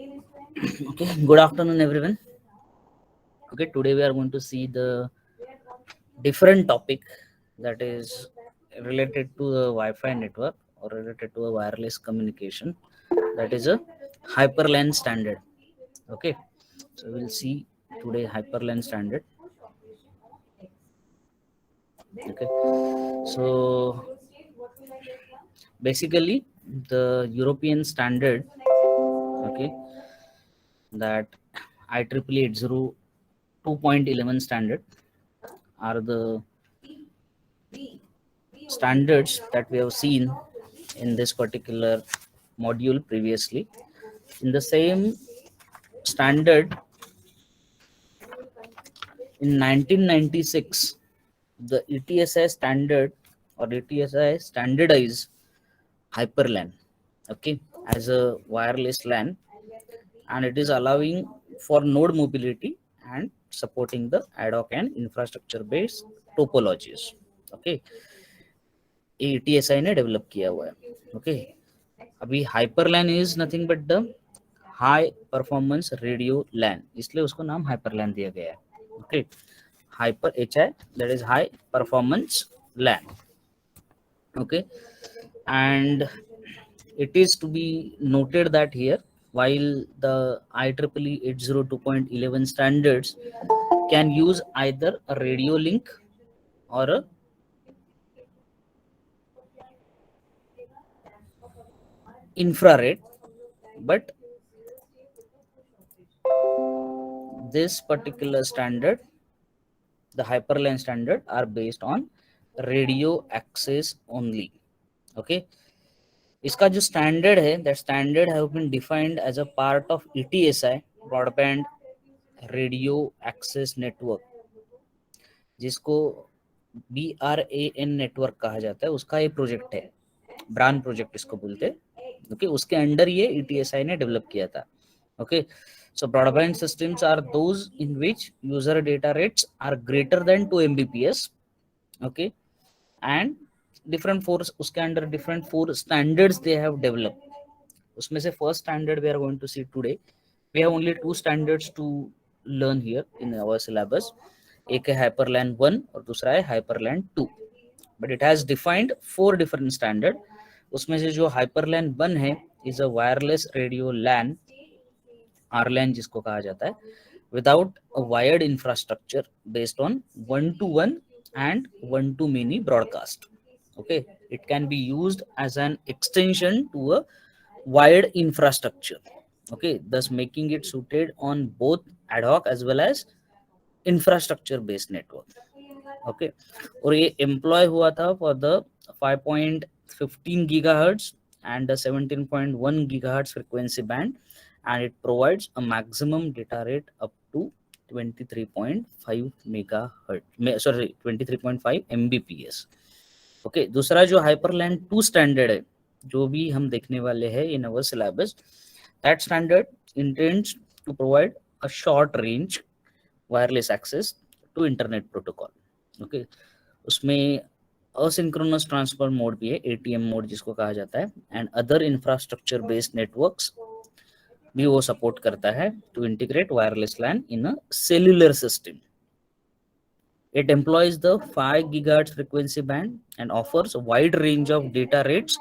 Okay, good afternoon, everyone. Okay, today we are going to see the different topic that is related to the Wi-Fi network or related to a wireless communication. That is a HyperLAN standard. Okay, so we'll see today HyperLAN standard. Okay, so basically the European standard. Okay, that IEEE 802.11 standard are the standards that we have seen in this particular module previously. In the same standard, in 1996, the ETSI standard or ETSI standardized HyperLAN, okay, as a wireless LAN, and it is allowing for node mobility and supporting the ad hoc and infrastructure based topologies. Okay, ETSI ने develop किया हुआ है. Okay, अभी HiperLAN is nothing but the high performance radio LAN, इसलिए उसको नाम HiperLAN दिया गया है. Okay, hyper H I, that is high performance LAN. Okay, and it is to be noted that here, while the IEEE 802.11 standards can use either a radio link or a infrared, but this particular standard, the hyperLAN standard, are based on radio access only. Okay, इसका जो standard है, that standard have been defined as a part of ETSI broadband radio access network, जिसको BRAN network कहा जाता है. उसका ये project है, ब्रान प्रोजेक्ट इसको बोलते हैं. ओके, उसके अंडर ये ETSI ने डेवलप किया था. Okay, so broadband systems are those in which user data rates are greater than 2 Mbps. Okay, and different four, उसके under different four standards they have developed. उसमें से first standard we are going to see today. We have only two standards to learn here in our syllabus. एक है HyperLAN 1 और दूसरा है HyperLAN 2. But it has defined four different standard. उसमें से जो HyperLAN 1 है is a wireless radio LAN, RLAN जिसको कहा जाता है, without a wired infrastructure based on one-to-one and one-to-many broadcast. Okay, it can be used as an extension to a wired infrastructure. Okay, thus making it suited on both ad hoc as well as infrastructure based network. Okay, और ये employ हुआ था for the 5.15 gigahertz and the 17.1 gigahertz frequency band, and it provides a maximum data rate up to 23.5 megahertz, sorry 23.5 mbps. Okay, दूसरा जो HyperLAN 2 standard है, जो भी हम देखने वाले हैं in our syllabus, that standard intends to provide a short range wireless access to internet protocol. Okay, उसमें असिंक्रोनस ट्रांसफर मोड भी है, ATM मोड जिसको कहा जाता है, and other infrastructure based networks भी वो सपोर्ट करता है to integrate wireless LAN in a cellular system. It employs the 5 gigahertz frequency band and offers a wide range of data rates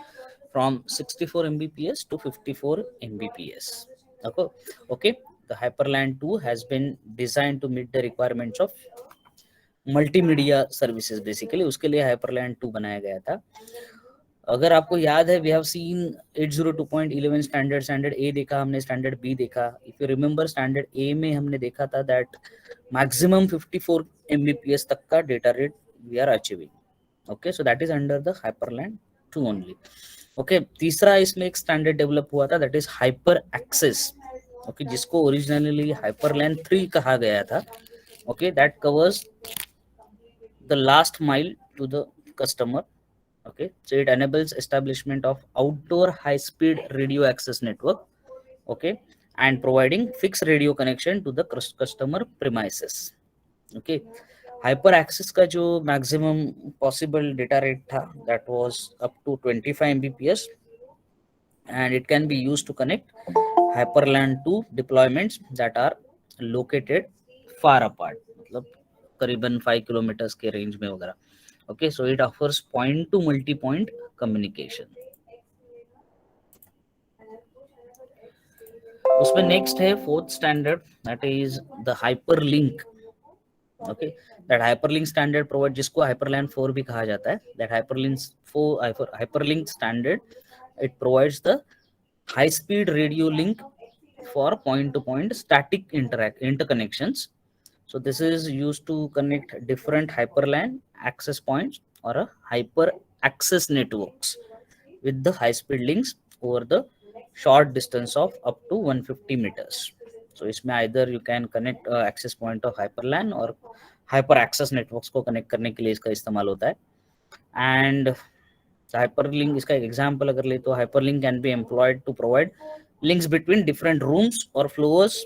from 64 Mbps to 54 Mbps. Okay, the HyperLAN 2 has been designed to meet the requirements of multimedia services. Basically उसके लिए HyperLAN 2 बनाया गया था. अगर आपको याद है, we have seen 802.11 standard A देखा हमने, स्टैंडर्ड बी देखा. If you remember, standard A में हमने देखा था दैट मैक्सिमम 54 Mbps तक का data rate we are achieving. Okay, so that is under the HyperLAN 2 only. Okay, तीसरा इसमें एक स्टैंडर्ड डेवलप हुआ था, that is hyper access. Okay, जिसको ओरिजिनली HyperLAN 3 कहा गया था. Okay, that covers the last mile to the customer. Okay, so it enables establishment of outdoor high speed radio access network. Okay, and providing fixed radio connection to the customer premises. Okay, hyper access का जो maximum possible data rate था, that was up to 25 Mbps, and it can be used to connect hyperland 2 deployments that are located far apart, मतलब करीबन 5 kilometres के range में वगैरह. Okay, so it offers point to multi point communication. उसमें next है fourth standard, that is the hyperlink. Okay, that hyperlink standard provide, जिसको हाइपरलैन 4 भी कहा जाता है, that hyperlink standard, it provides the high speed radio link for point to point static interconnections. So this is used to connect different hyperland access points or a hyper access networks with the high speed links over the short distance of up to 150 meters. So इसमें either you can connect access point of hyperland और hyper access networks को connect करने के लिए इसका इस्तेमाल होता है. And hyperlink, इसका एक एग्जांपल अगर ले तो hyperlink can be employed to provide links between different rooms or floors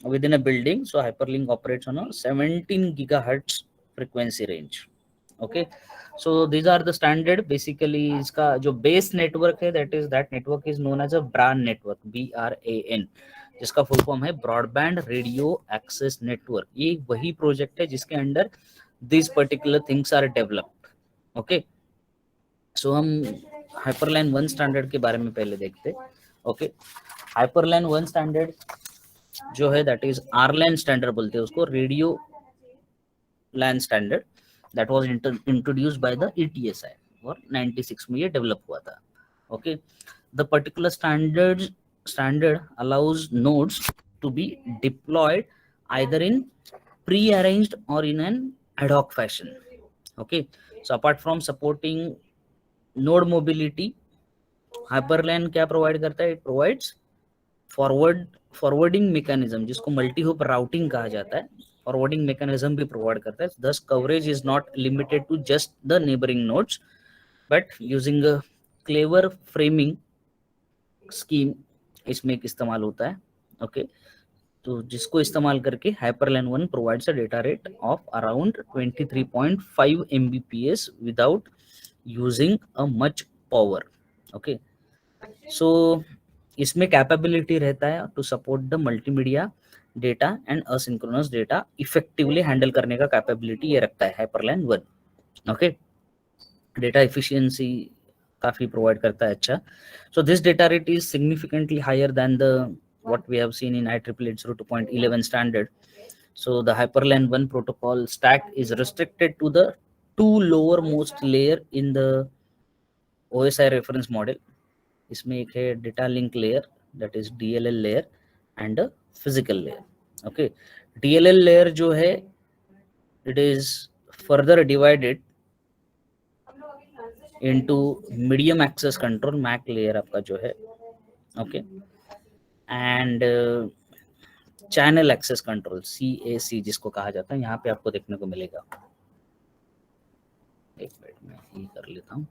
within a building. So hyperlink operates on a 17 gigahertz frequency range. Okay, so these are the standard. Basically इसका जो base network है, that network is known as a BRAN network, BRAN, जिसका full form है broadband radio access network. ये वही project है जिसके under this particular things are developed. Okay, so हम हाइपरलैन 1 स्टैंडर्ड के बारे में पहले देखते. ओके, हाइपरलैन 1 स्टैंडर्ड जो है, दैट इज आरलैन स्टैंडर्ड बोलते हैं उसको, radio LAN standard, that was introduced by the ETSI और 96 में ये डेवलप हुआ था. Okay, the particular standard allows nodes to be deployed either in pre-arranged or in an ad hoc fashion. Okay, so apart from supporting node mobility, hyperlane क्या provide करता है? It provides forwarding mechanism, जिसको multi hope routing कहा जाता है, forwarding mechanism भी provide करता है. thus coverage is not limited to just the neighboring nodes, but using a clever framing scheme इसमें एक इस्तेमाल होता है. ओके, तो जिसको इस्तेमाल करके HiperLAN 1 provides a data rate of around 23.5 Mbps without using a much power. Okay, so इसमें कैपेबिलिटी रहता है to support the multimedia data and asynchronous data effectively handle करने का कैपेबिलिटी ये रखता है हाइपरलैन 1. ओके, डेटा एफिशिएंसी काफी provide करता है. अच्छा, so this data rate is significantly higher than the what we have seen in IEEE 802.11 standard. So the hyperlane 1 protocol stack is restricted to the two lowermost layer in the OSI reference model. इसमें एक है data link layer, that is DLL layer, and a physical layer. Okay, DLL layer जो है, it is further divided into medium access control, MAC layer आपका जो है. Okay, and channel access control, CAC जिसको कहा जाता है, यहाँ पे आपको देखने को मिलेगा. एक मिनट में ये कर लेता हूँ.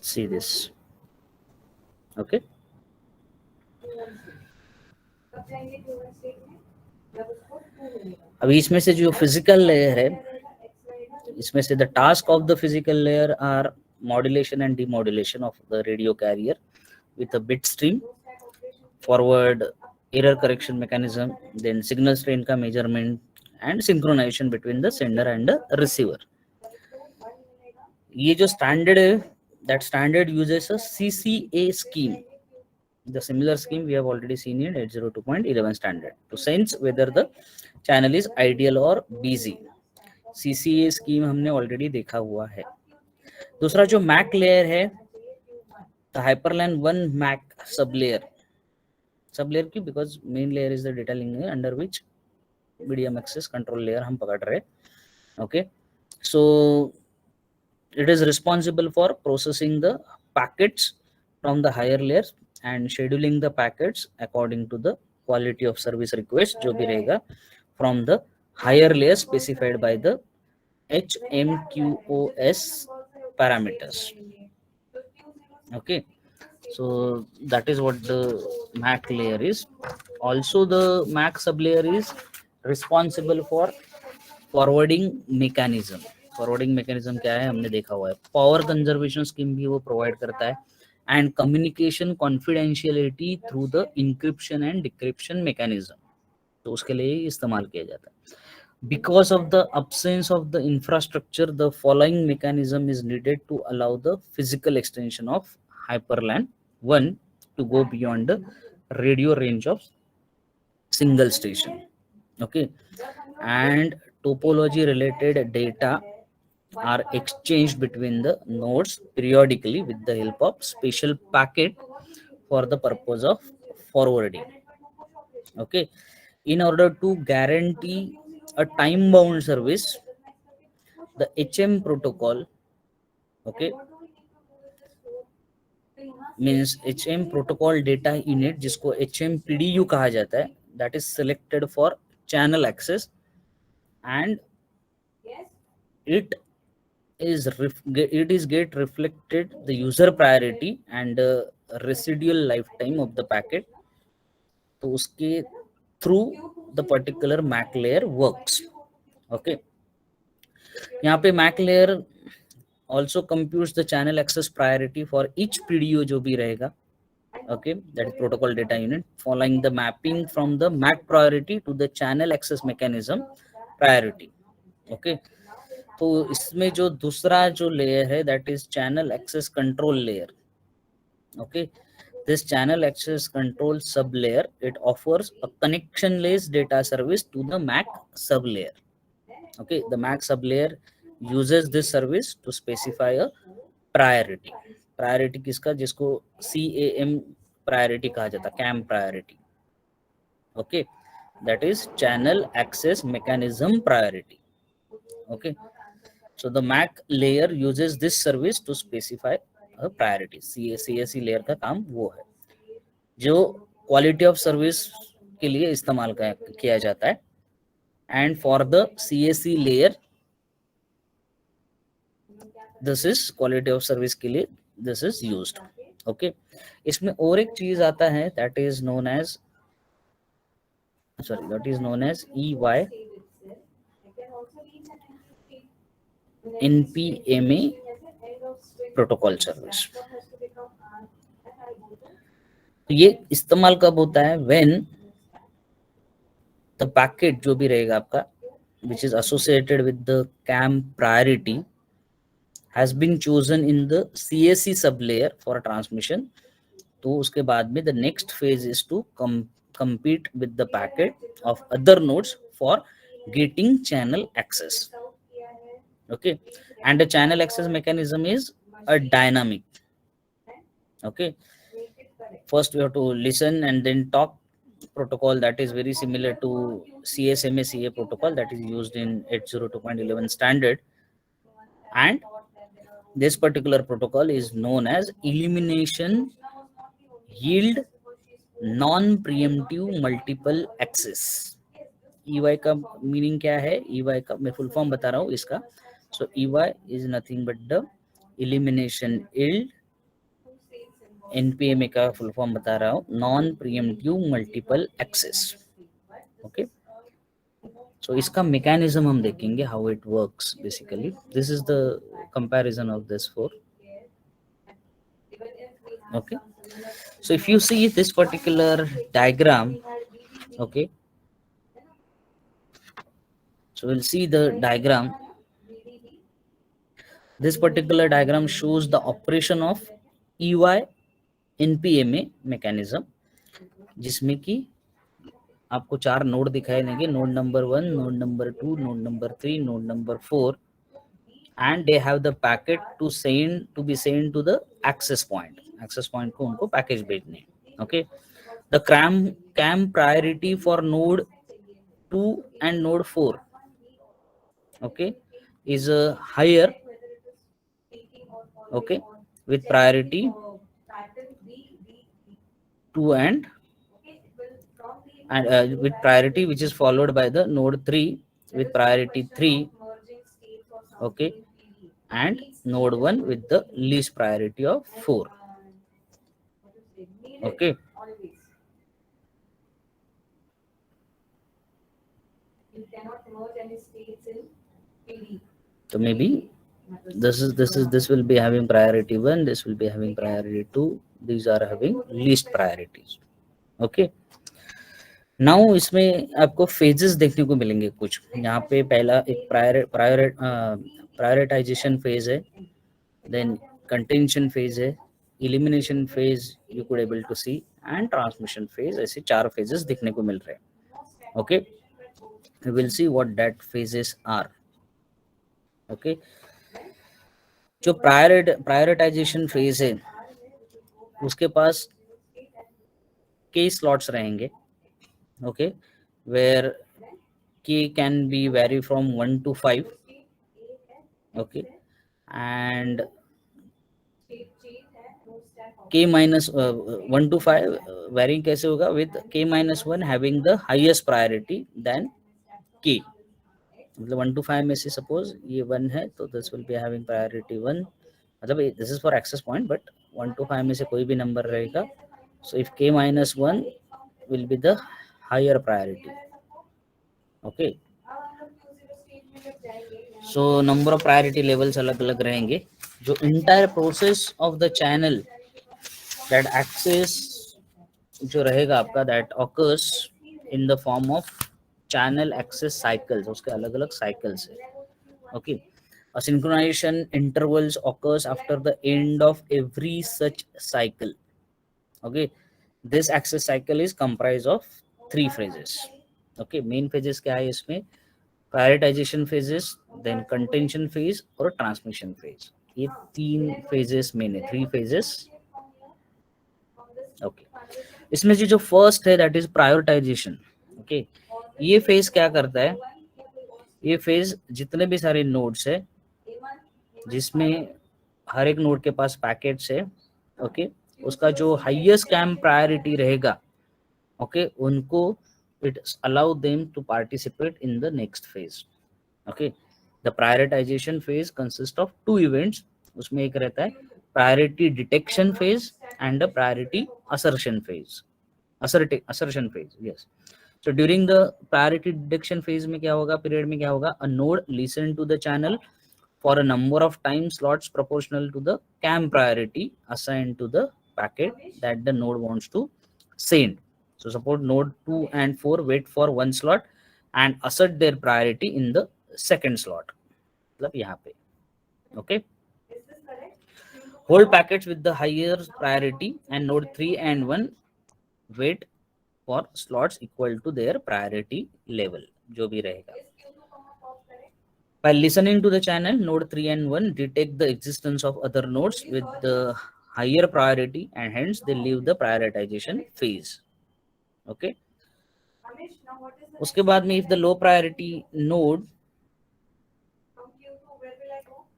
See this. Okay, अभी इसमें से जो फिजिकल लेयर है, इसमें से the task of the physical layer are modulation and demodulation of the radio carrier with a bit stream, forward error correction mechanism, then signal strength का measurement and synchronization between the sender and the receiver. ये जो standard है, that standard uses a CCA scheme. The similar scheme we have already seen in 802.11 standard to sense whether the channel is ideal or busy. CCA scheme हमने already देखा हुआ है. दूसरा जो MAC layer है, the hyperlane 1 MAC sublayer की, because main layer is the data link under which medium access control layer हम पकड़ रहे. Okay, so it is responsible for processing the packets from the higher layers and scheduling the packets according to the quality of service request जो भी रहेगा from the higher layers specified by the HMQoS parameters. Okay, so that is what the MAC layer is. Also the MAC sublayer is responsible for forwarding mechanism. Forwarding mechanism क्या है हमने देखा हुआ है. Power conservation scheme भी वो provide करता है and communication confidentiality through the encryption and decryption mechanism. तो उसके लिए इस्तेमाल किया जाता है. Because of the absence of the infrastructure, the following mechanism is needed to allow the physical extension of Hyperland 1 to go beyond the radio range of single station. Okay, and topology related data are exchanged between the nodes periodically with the help of special packet for the purpose of forwarding. Okay, in order to guarantee a time bound service, the HM protocol, okay, means HM protocol data unit जिसको HMPDU कहा जाता है, that is selected for channel access and it is get reflected the user priority and residual lifetime of the packet. तो उसके through the particular MAC layer works. Okay, यहाँ पे MAC layer also computes the channel access priority for each PDU जो भी रहेगा. Okay, that is protocol data unit, following the mapping from the MAC priority to the channel access mechanism priority. Okay, तो इसमें जो दूसरा जो layer है that is channel access control layer. Okay, this channel access control sub layer, it offers a connectionless data service to the MAC sub layer. Okay, the MAC sub layer uses this service to specify a priority. Priority किसका, जिसको CAM priority कहा जाता है, CAM priority. Okay, that is channel access mechanism priority. Okay, so the MAC layer uses this service to specify a priority. CSE layer का काम वो है जो क्वालिटी ऑफ सर्विस के लिए इस्तेमाल किया जाता है. And for the CSE layer this is quality of service के लिए दिस इज यूज्ड. ओके, इसमें और एक चीज आता है that is known as EY NPMA protocol service. तो ये इस्तेमाल कब होता है, व्हेन द पैकेट जो भी रहेगा आपका which is associated with the CAM priority has been chosen in the CSE sublayer for transmission. तो उसके बाद में the next phase is to compete with the packet of other nodes for getting channel access. Okay, and the channel access mechanism is a dynamic. Okay, first we have to listen and then talk protocol that is very similar to CSMA CA protocol that is used in 802.11 standard, and this particular protocol is known as elimination yield non-preemptive multiple access. EY का meaning क्या है, EY का मैं full form बता रहा हूँ इसका. So EY is nothing but the elimination yield. NPMA का फुल फॉर्म बता रहा हूँ, non preemptive multiple access. Okay, so इसका मैकेनिज्म हम देखेंगे how it works. Basically this is the comparison of this four. Okay, so if you see this particular diagram, okay, so we'll see the diagram. This particular diagram shows the operation of EY NPMA mechanism, जिसमें कि आपको 4 node दिखाई देंगे, node number 1, node number 2, node number 3, node number 4, and they have the packet to be sent to the access point. Access point को उनको package भेजने. Okay, the CAM priority for node 2 and node 4, okay, is higher. Okay, with priority 2 and with priority which is followed by the node 3 with priority 3. Okay, and node 1 with the least priority of 4. Okay, So maybe this will be having priority 1, this will be having priority 2, these are having least priorities. Okay. Now इसमें आपको phases देखने को मिलेंगे कुछ. यहाँ पे पहला एक प्रायोरिटाइजेशन फेज है, देन कंटेंशन फेज है, elimination phase you could able to see, and transmission phase. ऐसे 4 फेजेस देखने को मिल रहे हैं. Okay, we will see what that phases are. Okay, जो प्रायोरिटाइजेशन फेज है उसके पास k स्लॉट्स रहेंगे. Okay, where k can be vary from 1 to 5. okay, and k minus 1 to 5 varying कैसे होगा, with k minus 1 having the highest priority than k. मतलब 1 to 5 में से सपोज ये 1 है तो this will be having priority 1, मतलब this is for access point, but 1 to 5 में से कोई भी नंबर रहेगा. So if k minus 1 will be the higher priority. okay, so number of priority levels अलग अलग रहेंगे. जो entire process of the channel that access जो रहेगा आपका, that occurs in the form of channel access cycles, उसके अलग अलग cycles है. okay, a synchronization intervals occurs after the end of every such cycle. okay, this access cycle is comprised of 3 phases. okay, main phases क्या है इसमें, prioritization phases, then contention phase और transmission phase. ये 3 phases main है, 3 phases. Okay, इसमें जो first है that is prioritisation. Okay, ये फेज क्या करता है, ये फेज जितने भी सारे नोड्स है जिसमें हर एक नोड के पास पैकेट्स है, ओके, उसका जो हाईएस्ट कैम प्रायोरिटी रहेगा, ओके, उनको it allow them to participate in the next phase. okay, the prioritization phase consists of 2 events. उसमें एक रहता है priority detection phase and a priority assertion phase. assertion phase, yes. So during the priority detection phase में क्या होगा, period में क्या होगा, a node listen to the channel for a number of time slots proportional to the cam priority assigned to the packet that the node wants to send. So suppose node 2 and 4 wait for 1 slot and assert their priority in the second slot. मतलब यहाँ पे. okay, hold packets with the higher priority and node 3 and 1 wait for slots equal to their priority level, जो भी रहेगा. By listening to the channel, node 3 and 1 detect the existence of other nodes with the higher priority and hence they leave the prioritization phase. okay, उसके बाद में if the low priority node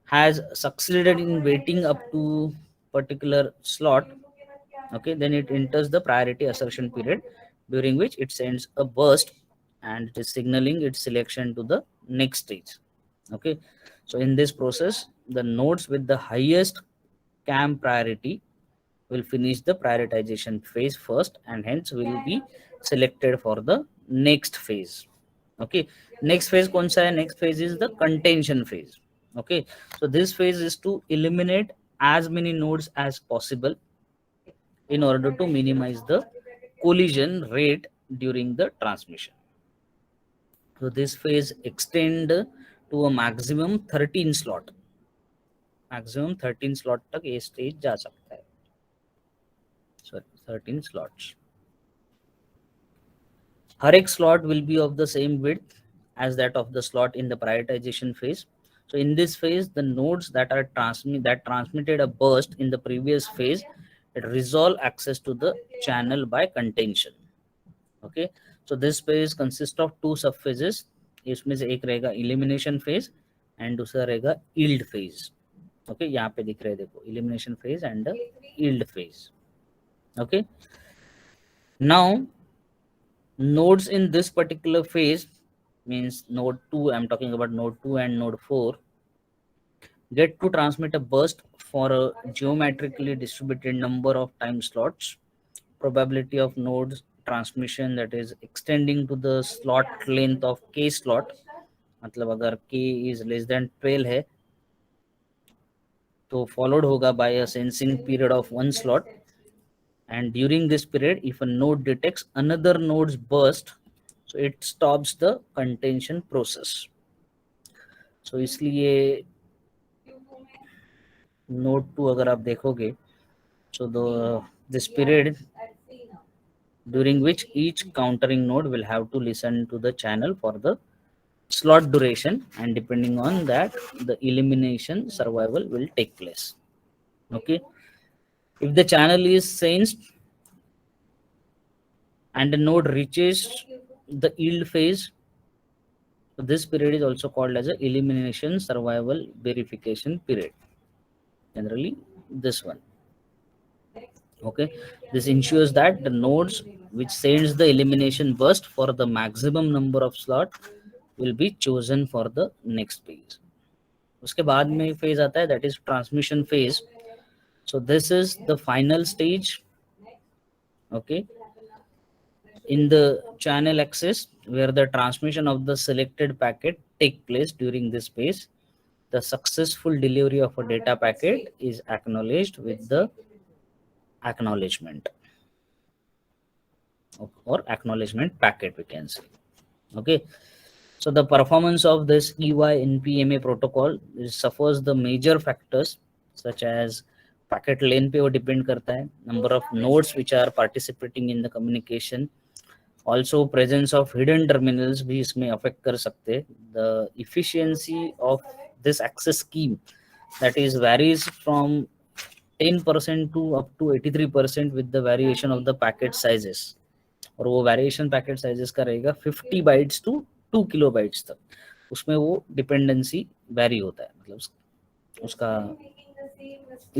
has succeeded in waiting up to particular slot, okay, then it enters the priority assertion period, during which it sends a burst and it is signaling its selection to the next stage. okay, so in this process the nodes with the highest cam priority will finish the prioritization phase first and hence will be selected for the next phase. okay, next phase कौन सा है, next phase is the contention phase. okay, so this phase is to eliminate as many nodes as possible in order to minimize the collision rate during the transmission. so this phase extend to a maximum 13 slot. maximum 13 slot तक ये stage जा सकता है. 13 slots. हर एक slot will be of the same width as that of the slot in the prioritization phase. So in this phase, the nodes that are transmitted a burst in the previous phase, it resolve access to the channel by contention. Okay, so this phase consists of 2 subphases. इसमें से एक रहेगा elimination phase and दूसरा रहेगा yield phase. Okay, यहाँ पे दिख रहे देखो elimination phase and the yield phase. okay, now nodes in this particular phase means node 2, I'm talking about node 2 and node 4, get to transmit a burst for a geometrically distributed number of time slots. Probability of nodes transmission that is extending to the slot length of k slot, मतलब अगर k is less than 12 है तो followed होगा by a sensing period of one slot, and during this period if a node detects another node's burst, so it stops the contention process. So इसलिए node 2 अगर आप देखोगे, so this period during which each countering node will have to listen to the channel for the slot duration, and depending on that the elimination survival will take place. Okay, if the channel is sensed and the node reaches the yield phase, this period is also called as a elimination survival verification period, generally this one. Okay, this ensures that the nodes which sends the elimination burst for the maximum number of slot will be chosen for the next phase. उसके बाद में phase आता है, that is transmission phase. So this is the final stage, okay, in the channel access where the transmission of the selected packet take place. During this phase, the successful delivery of a data packet is acknowledged with the acknowledgement or acknowledgement packet, we can say. Okay, so the performance of this EY-NPMA protocol suffers the major factors such as packet length पे वो depend करता है, number of nodes which are participating in the communication, also presence of hidden terminals भी इसमें affect कर सकते हैं, the efficiency of this access scheme that is varies from 10% to up to 83% with the variation of the packet sizes, और वो variation packet sizes का रहेगा 50 bytes to 2 kilobytes तक, उसमें वो डिपेंडेंसी वैरी होता है, मतलब उसका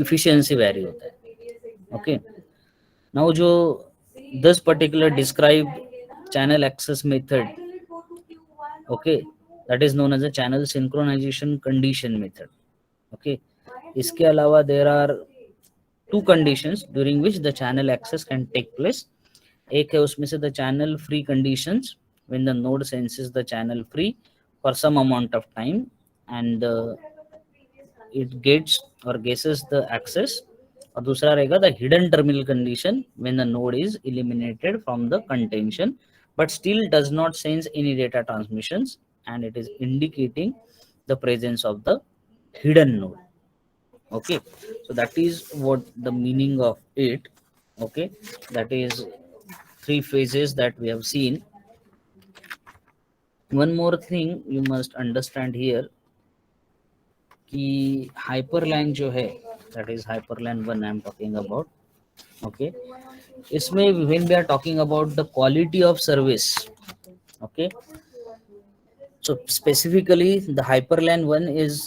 इफिशिएंसी वैरी होता है. ओके, नाउ जो this particular describe channel access method, okay, that is known as a channel synchronization condition method. Okay, इसके अलावा there are 2 conditions during which the channel access can take place. एक है उसमें से the channel free conditions, when the node senses the channel free for some amount of time and it gets और guesses the access. और दूसरा रहेगा the hidden terminal condition, when the node is eliminated from the contention but still does not sense any data transmissions, and it is indicating the presence of the hidden node. Okay, so that is what the meaning of it. Okay, that is 3 phases that we have seen. One more thing you must understand here कि hyperland जो है, that is hyperland 1 I am talking about. Okay, इसमें when we are talking about the quality of service, okay, so specifically the hyperland 1 is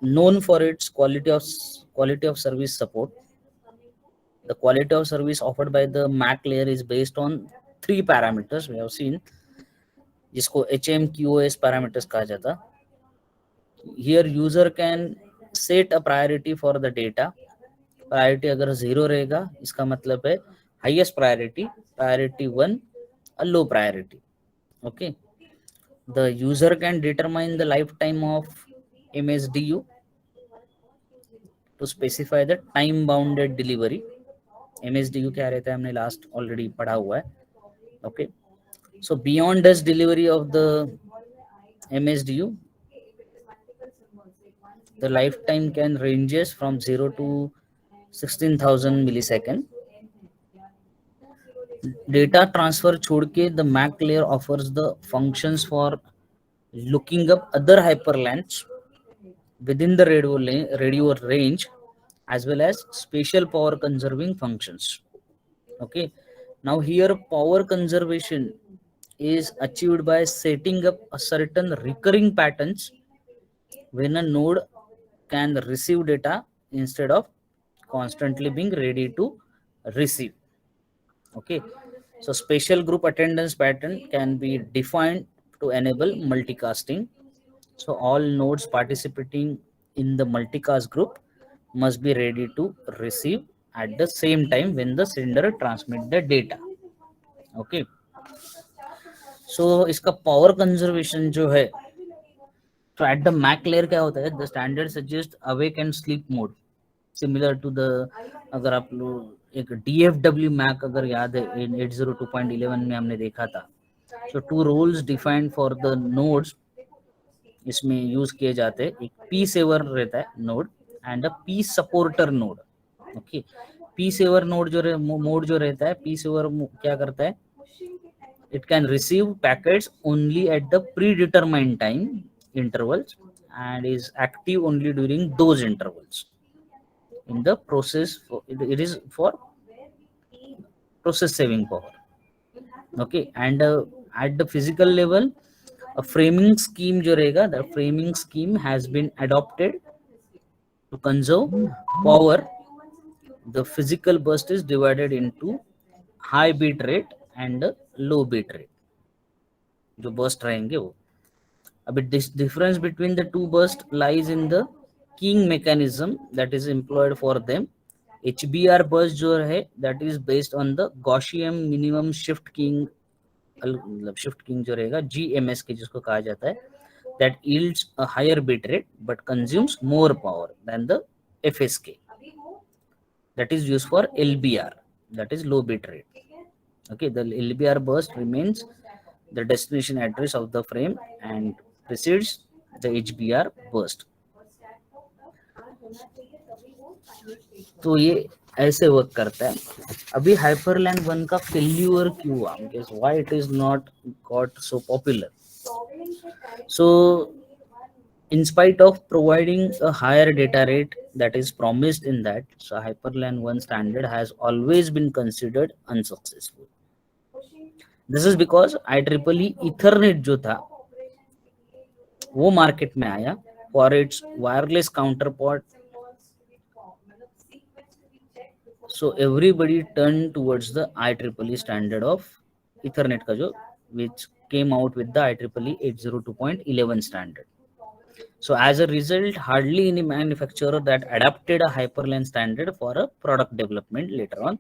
known for its quality of service support. The quality of service offered by the MAC layer is based on 3 parameters we have seen, जिसको HMQoS parameters कहा जाता. Here user can set a priority for the data. Priority अगर 0 रहेगा इसका मतलब है highest priority, priority 1 a low priority. Okay, the user can determine the lifetime of MSDU to specify the time bounded delivery. MSDU क्या रहता है हमने last already पढ़ा हुआ है. Okay, so beyond this delivery of the MSDU, the lifetime can ranges from 0 to 16,000 millisecond. Data transfer छोड़ के the MAC layer offers the functions for looking up other hyperlands within the radio range, as well as spatial power conserving functions. Okay, now here power conservation is achieved by setting up a certain recurring patterns when a node can receive data instead of constantly being ready to receive. Okay, so spatial group attendance pattern can be defined to enable multicasting. So all nodes participating in the multicast group must be ready to receive at the same time when the sender transmit the data. Okay, so इसका power conservation जो है, तो at the MAC layer क्या होता है, the standard suggest awake and sleep mode similar to the, अगर आप लोग एक DFW मैक अगर याद है इन 802.11 में हमने देखा था, so two rules defined for the nodes इसमें यूज किए जाते हैं, एक पी सेवर रहता है node and a P supporter node. Okay, P saver node जो मोड जो रहता है, पी सेवर क्या करता है, it can receive packets only at the predetermined time intervals and is active only during those intervals in the process it is for process saving power. Okay, and at the physical level a framing scheme जो रहेगा, the framing scheme has been adopted to conserve power. The physical burst is divided into high bit rate and low bit rate, जो burst रहेंगे वो। A bit this difference between the two bursts lies in the keying mechanism that is employed for them. HBR burst जो है that is based on the Gaussian minimum shift keying, मतलब shift keying जो रहेगा GMS के जिसको कहा जाता है, that yields a higher bit rate but consumes more power than the FSK that is used for LBR, that is low bit rate. Okay, the LBR burst remains the destination address of the frame and precedes the HBR burst. तो ये ऐसे work करता है। अभी हाइपरलैंड 1 का failure क्यों हुआ, why it is not got so popular? So in spite of providing a higher data rate that is promised in that, so Hyperland 1 standard has always been considered unsuccessful. This is because IEEE Ethernet जो था वो market में आया for its wireless counterpart, so everybody turned towards the IEEE standard of Ethernet का जो which came out with the IEEE 802.11 standard. So as a result, hardly any manufacturer that adapted a Hyperland standard for a product development later on.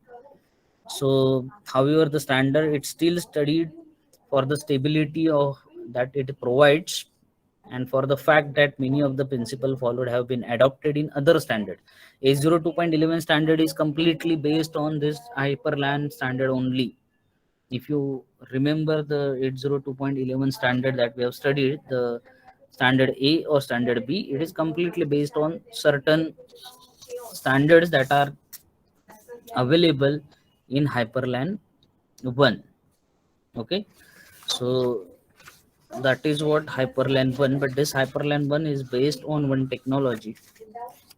So however, the standard it's still studied for the stability of that it provides and for the fact that many of the principles followed have been adopted in other standards. 802.11 standard is completely based on this Hyperland standard only. If you remember the 802.11 standard that we have studied, the standard A or standard B, it is completely based on certain standards that are available in Hyperland 1. Okay, so that is what Hyperland 1, but this Hyperland 1 is based on one technology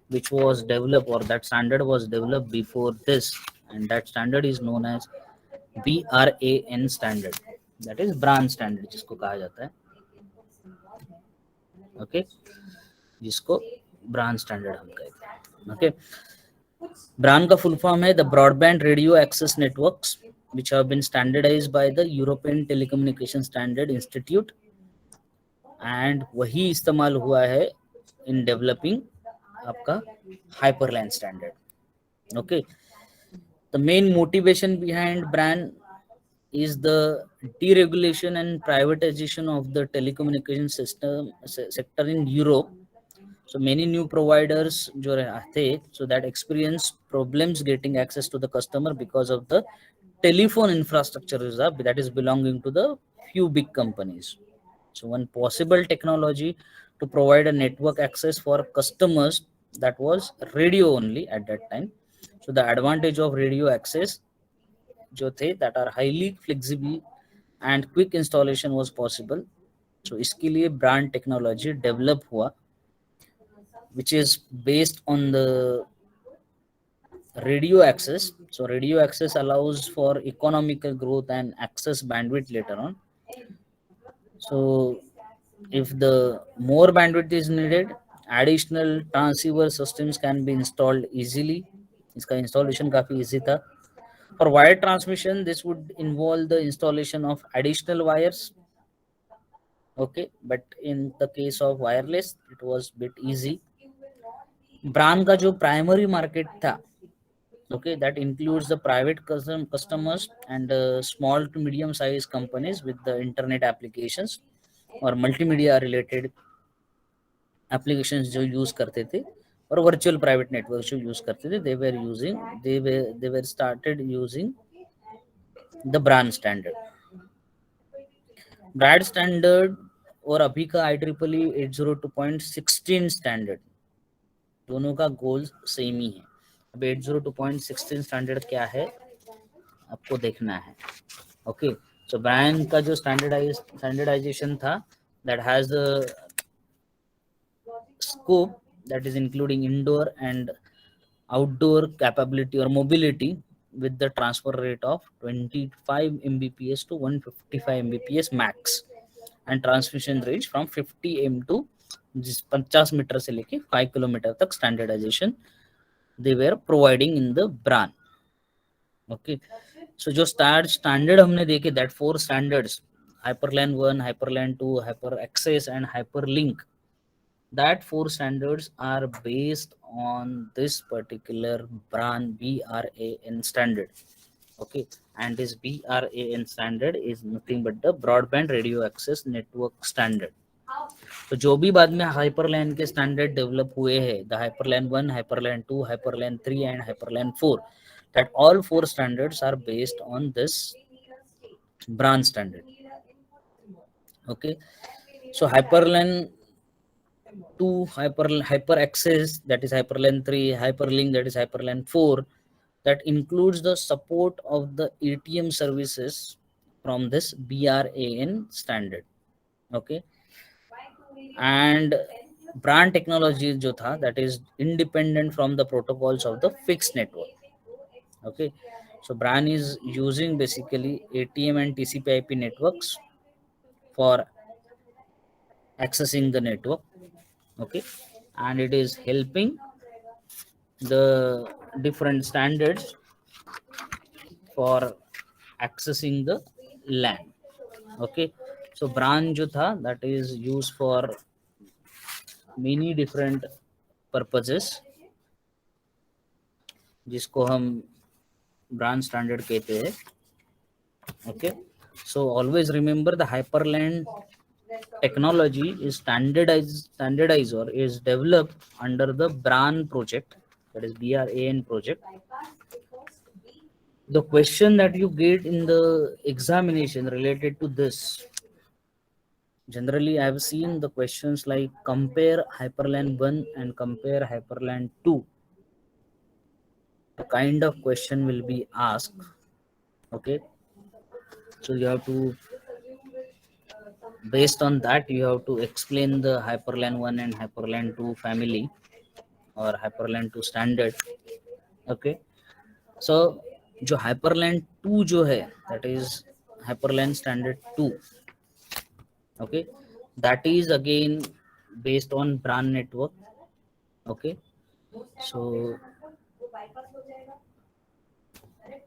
which was developed, or that standard was developed before this, and that standard is known as BRAN standard, that is brand standard जिसको कहा जाता है। Okay, जिसको brand standard हम कहते हैं। Okay, brand का full form है the broadband radio access networks which have been standardized by the European Telecommunication Standard Institute, and वही इस्तेमाल हुआ है in developing आपका Hyperland standard. Okay, the main motivation behind BRAN is the deregulation and privatization of the telecommunication system sector in Europe. So many new providers जो थे, so that experience problems getting access to the customer because of the telephone infrastructure that is belonging to the few big companies. So one possible technology to provide a network access for customers, that was radio only at that time. So the advantage of radio access जो थे that are highly flexible and quick installation was possible. So इसके लिए brand technology develop हुआ which is based on the radio access. So radio access allows for economical growth and access bandwidth later on. So if the more bandwidth is needed, additional transceiver systems can be installed easily. इसका installation काफी easy था. For wire transmission, this would involve the installation of additional wires. Okay, but in the case of wireless, it was bit easy. Brand का जो primary market था, Okay, that includes the private customers and small to medium sized companies with the internet applications और multimedia related applications जो use करते थे और virtual private network जो use करते थे they were started using the brand standard और अभी का IEEE 802.16 स्टैंडर्ड दोनों का गोल सेम ही है। अब 802.16 स्टैंडर्ड क्या है आपको देखना है। ओके, सो ब्रांड का जो स्टैंडर्डाइजेशन था that has scope that is including indoor and outdoor capability or mobility with the transfer rate of 25 Mbps to 155 Mbps max and transmission range from 50 m to 50 metre से लेके 5 kilometre तक स्टैंडर्डाइजेशन they were providing in the brand. Okay, so जो standard हमने देखे that 4 standards hyperlan 1 hyperlan 2 hyper access and hyperlink, that 4 standards are based on this particular brand BRAN standard. Okay, and this BRAN standard is nothing but the broadband radio access network standard. तो जो भी बाद में हाइपरलैन के standard develop हुए हैं, the हाइपरलैन 1 हाइपरलैन 2 हाइपरलैन 3 and हाइपरलैन 4, that all 4 standards are based on this brand standard. Okay, so hyperlane 2 hyper access, that is hyperlane 3, hyperlink, that is hyperlane 4, that includes the support of the ATM services from this BRAN standard. Okay, and brand technology जो था that is independent from the protocols of the fixed network. Okay, so brand is using basically ATM and TCP/IP networks for accessing the network. Okay, and it is helping the different standards for accessing the LAN. Okay, so brand जो था that is used for many different purposes जिसको हम brand standard कहते हैं. Okay, so always remember the hyperland technology is standardized or is developed under the BRAN project, that is BRAN project. The question that you get in the examination related to this, generally I have seen the questions like compare hyperland 1 and compare hyperland 2. The kind of question will be asked. Okay, so you have to, based on that, you have to explain the hyperland 1 and hyperland 2 family or hyperland 2 standard. Okay, so जो hyperland 2 जो है that is hyperland standard 2. Okay, that is again based on brand network. Okay, so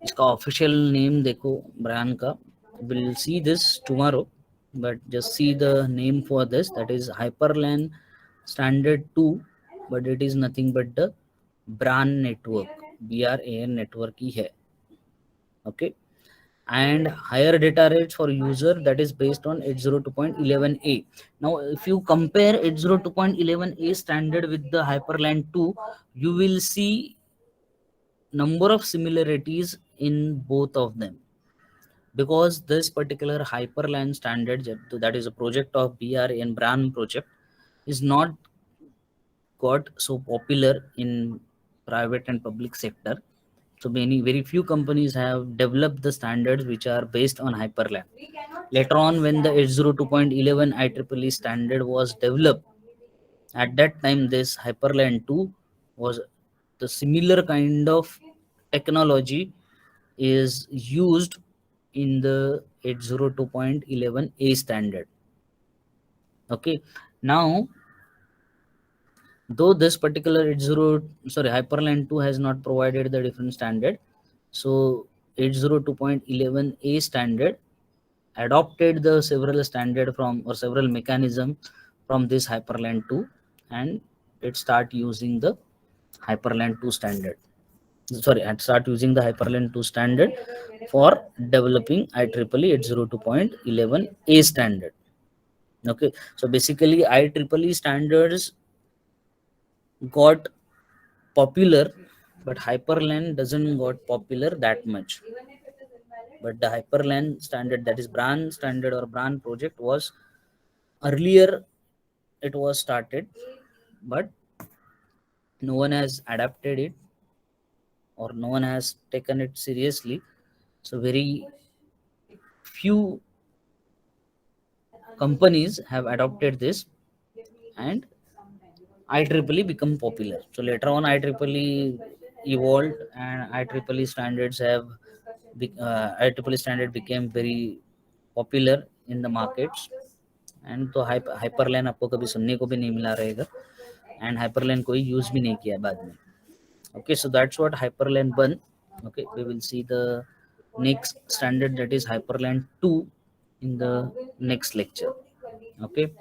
इसका official name देखो brand का, will see this tomorrow, but just see the name for this, that is hyperlan standard 2, but it is nothing but the brand network, BRAN network ही है. Okay, and higher data rates for user that is based on 802.11a. Now if you compare 802.11a standard with the hyperlan 2, you will see number of similarities in both of them, because this particular hyperland standard that is a project of BRAN brand project is not got so popular in private and public sector. So very few companies have developed the standards which are based on hyperland. Later on, when the 802.11 IEEE standard was developed, at that time this hyperland 2 was the similar kind of technology is used in the 802.11a standard. Okay, now though this particular hyperland 2 has not provided the different standard, so 802.11a standard adopted the several standard from or several mechanism from this hyperland 2, and it start using the hyperland 2 standard. sorry, and start using the Hyperland 2 standard for developing IEEE 802.11a standard. Okay, so basically IEEE standards got popular, but Hyperland doesn't got popular that much. But the Hyperland standard, that is brand standard or brand project, was earlier it was started, but no one has adapted it or no one has taken it seriously. So very few companies have adopted this, and IEEE become popular. So later on, IEEE evolved, and IEEE standards have IEEE standard became very popular in the markets. And तो हाइपरलाइन आपको कभी सुनने को भी नहीं मिला रहेगा, and हाइपरलाइन कोई यूज भी नहीं किया बाद में. Okay, so that's what Hyperland 1. Okay, we will see the next standard, that is Hyperland 2, in the next lecture. Okay.